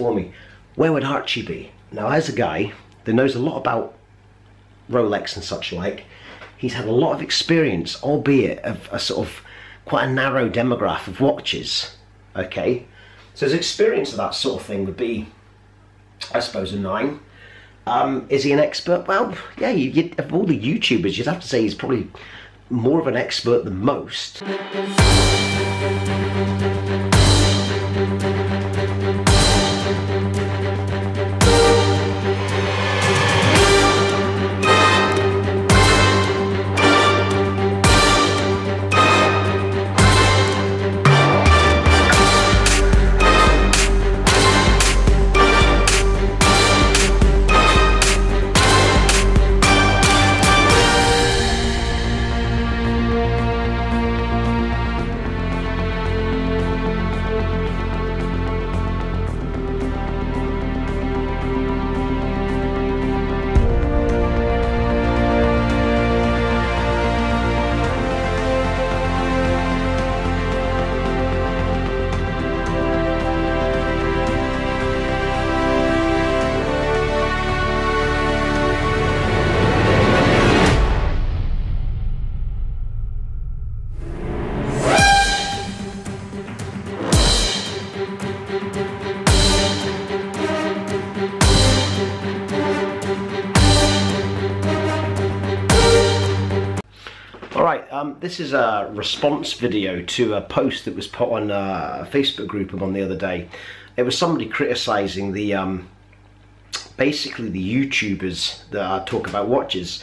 for me. Where would Archie be? Now, as a guy that knows a lot about Rolex and such like, he's had a lot of experience, albeit of a sort of quite a narrow demographic of watches, okay? So his experience of that sort of thing would be, I suppose, a 9. Is he an expert? Well, yeah, of all the YouTubers, you'd have to say he's probably more of an expert than most. This is a response video to a post that was put on a Facebook group I'm on the other day. It was somebody criticising the basically the YouTubers that talk about watches.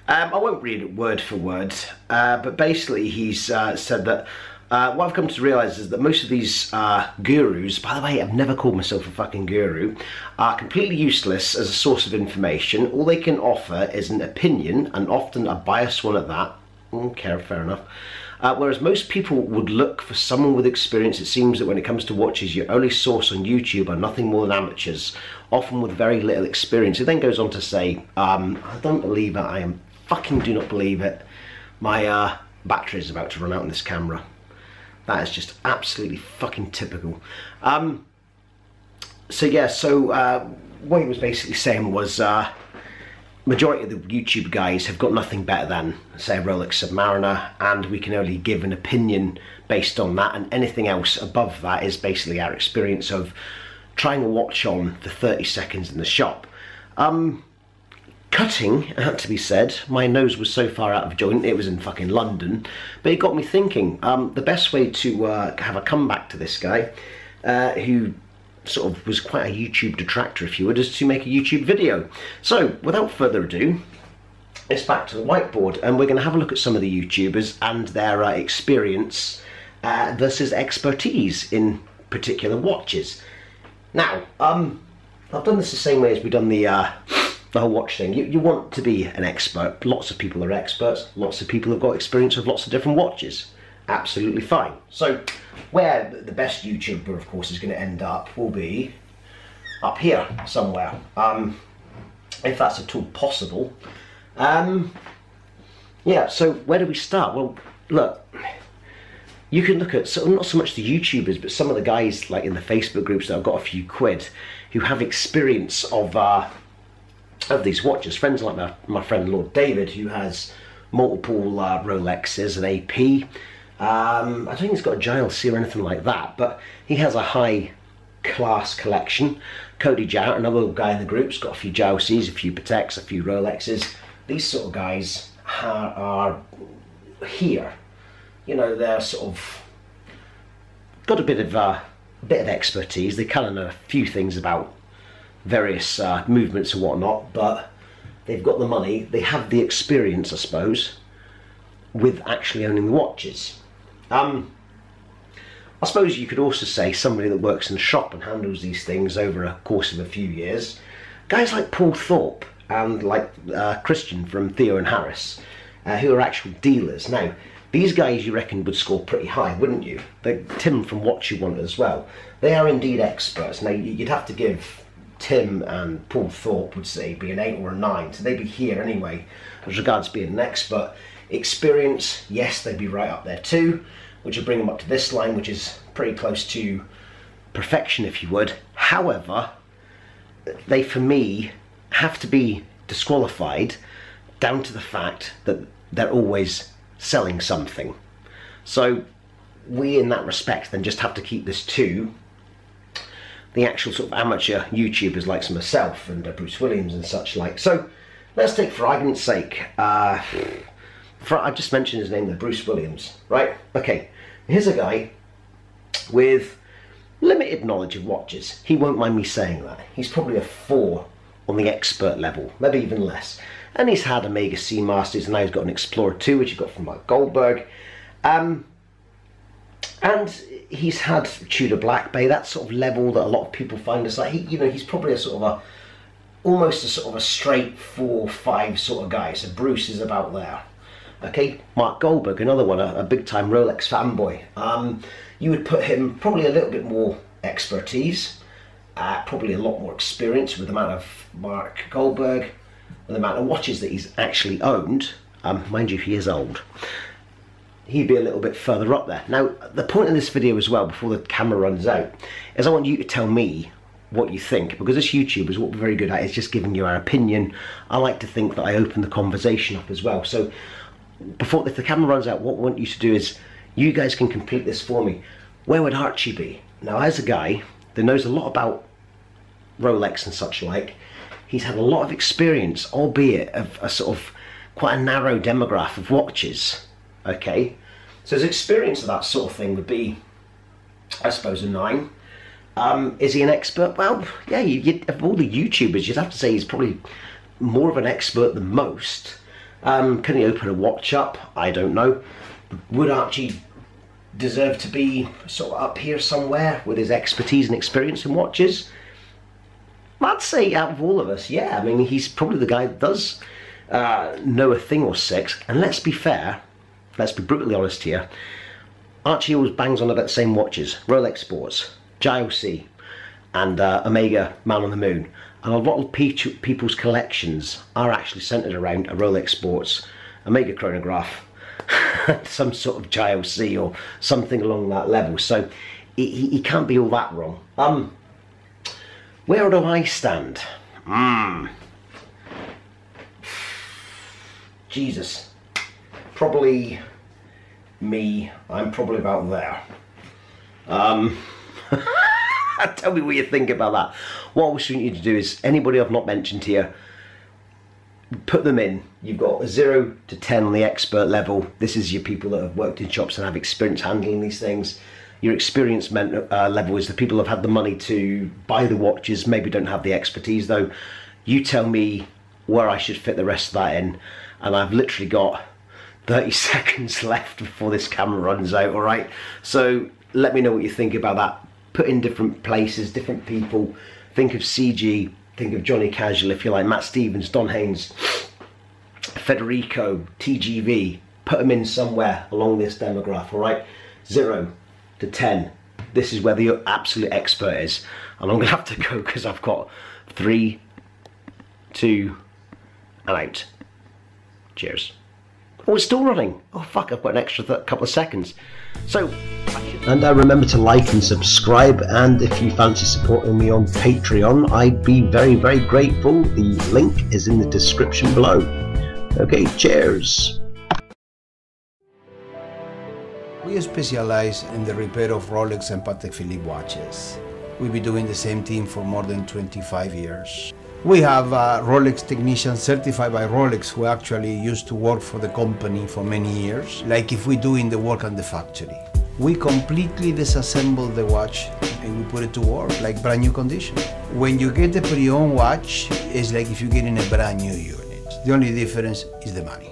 I won't read it word for word, but basically he's said that what I've come to realise is that most of these gurus, by the way, I've never called myself a fucking guru, are completely useless as a source of information. All they can offer is an opinion, and often a biased one at that. Okay, fair enough. Whereas most people would look for someone with experience, it seems that when it comes to watches, your only source on YouTube are nothing more than amateurs, often with very little experience. It then goes on to say, I don't believe it, I fucking do not believe it. My battery is about to run out on this camera. That is just absolutely fucking typical. So yeah, what he was basically saying was, majority of the YouTube guys have got nothing better than, say, a Rolex Submariner, and we can only give an opinion based on that, and anything else above that is basically our experience of trying a watch on for 30 seconds in the shop. Cutting, it had to be said, my nose was so far out of joint, it was in fucking London, but it got me thinking, the best way to have a comeback to this guy, who sort of was quite a YouTube detractor, if you would, is to make a YouTube video. So without further ado, it's back to the whiteboard, and we're going to have a look at some of the YouTubers and their experience versus expertise in particular watches. Now, I've done this the same way as we've done the whole watch thing. You want to be an expert. Lots of people are experts. Lots of people have got experience with lots of different watches. Absolutely fine. So where the best YouTuber, of course, is going to end up will be up here somewhere, if that's at all possible. Yeah, so where do we start? Well, look, you can look at, so not so much the YouTubers, but some of the guys like in the Facebook groups that have got a few quid who have experience of these watches. Friends like my friend Lord David, who has multiple Rolexes and AP. I don't think he's got a JLC or anything like that, but he has a high class collection. Cody Jarrett, another guy in the group's got a few JLCs, a few Pateks, a few Rolexes. These sort of guys are here. You know, they're sort of got a bit of expertise. They kind of know a few things about various movements and whatnot, but they've got the money, they have the experience, I suppose, with actually owning the watches. I suppose you could also say somebody that works in the shop and handles these things over a course of a few years. Guys like Paul Thorpe and like Christian from Theo and Harris, who are actual dealers. Now, these guys you reckon would score pretty high, wouldn't you? Tim from What You Want as well. They are indeed experts. Now, you'd have to give Tim and Paul Thorpe, would say, be an 8 or a 9, so they'd be here anyway as regards being an expert. Experience, yes, they'd be right up there too, which would bring them up to this line, which is pretty close to perfection, if you would. However, they, for me, have to be disqualified down to the fact that they're always selling something. So we, in that respect, then just have to keep this to the actual sort of amateur YouTubers like myself and Bruce Williams and such like. So let's take, for argument's sake, I just mentioned his name there, Bruce Williams, right? Okay, here's a guy with limited knowledge of watches. He won't mind me saying that. He's probably a 4 on the expert level, maybe even less. And he's had Omega Seamasters, and now he's got an Explorer 2, which he got from Mark Goldberg. And he's had Tudor Black Bay, that sort of level that a lot of people find us like. He's probably a sort of almost a sort of a straight 4-5 sort of guy. So Bruce is about there. Okay, Mark Goldberg, another one, a big time Rolex fanboy. You would put him probably a little bit more expertise, probably a lot more experience with the amount of Mark Goldberg, with the amount of watches that he's actually owned. Mind you, he is old. He'd be a little bit further up there. Now, the point of this video as well, before the camera runs out, is I want you to tell me what you think, because as YouTubers, what we're very good at is just giving you our opinion. I like to think that I open the conversation up as well. So before, if the camera runs out, what I want you to do is, you guys can complete this for me. Where would Archie be? Now, as a guy that knows a lot about Rolex and such like, he's had a lot of experience, albeit of a sort of quite a narrow demographic of watches. Okay, so his experience of that sort of thing would be, I suppose, a 9. Is he an expert? Well, yeah, of all the YouTubers, you'd have to say he's probably more of an expert than most. Can he open a watch up? I don't know. Would Archie deserve to be sort of up here somewhere with his expertise and experience in watches? I'd say out of all of us, yeah. I mean, he's probably the guy that does know a thing or 6. And let's be fair, let's be brutally honest here, Archie always bangs on about the same watches: Rolex Sports, JEWELLERY, and Omega Man on the Moon. And a lot of people's collections are actually centered around a Rolex Sports, Omega chronograph, some sort of JEWELLERY or something along that level. So he can't be all that wrong. Where do I stand? Jesus. Probably me. I'm probably about there. Tell me what you think about that. What I was want you to do is, anybody I've not mentioned here, put them in. You've got a 0 to 10 on the expert level. This is your people that have worked in shops and have experience handling these things. Your experience level is the people that have had the money to buy the watches, maybe don't have the expertise though. You tell me where I should fit the rest of that in, and I've literally got 30 seconds left before this camera runs out, alright? So let me know what you think about that. Put in different places, different people. Think of CG, think of Johnny Casual if you like, Matt Stevens, Don Haynes, Federico, TGV. Put them in somewhere along this demographic, alright? 0 to 10. This is where the absolute expert is. And I'm going to have to go because I've got 3, 2, and out. Cheers. Oh, it's still running. Oh fuck, I've got an extra couple of seconds. So, and remember to like and subscribe, and if you fancy supporting me on Patreon, I'd be very, very grateful. The link is in the description below. Okay, cheers. We specialize in the repair of Rolex and Patek Philippe watches. We've been doing the same thing for more than 25 years. We have Rolex technicians certified by Rolex who actually used to work for the company for many years, like if we're doing the work on the factory. We completely disassemble the watch and we put it to work like brand new condition. When you get the pre-owned watch, it's like if you're getting a brand new unit. The only difference is the money.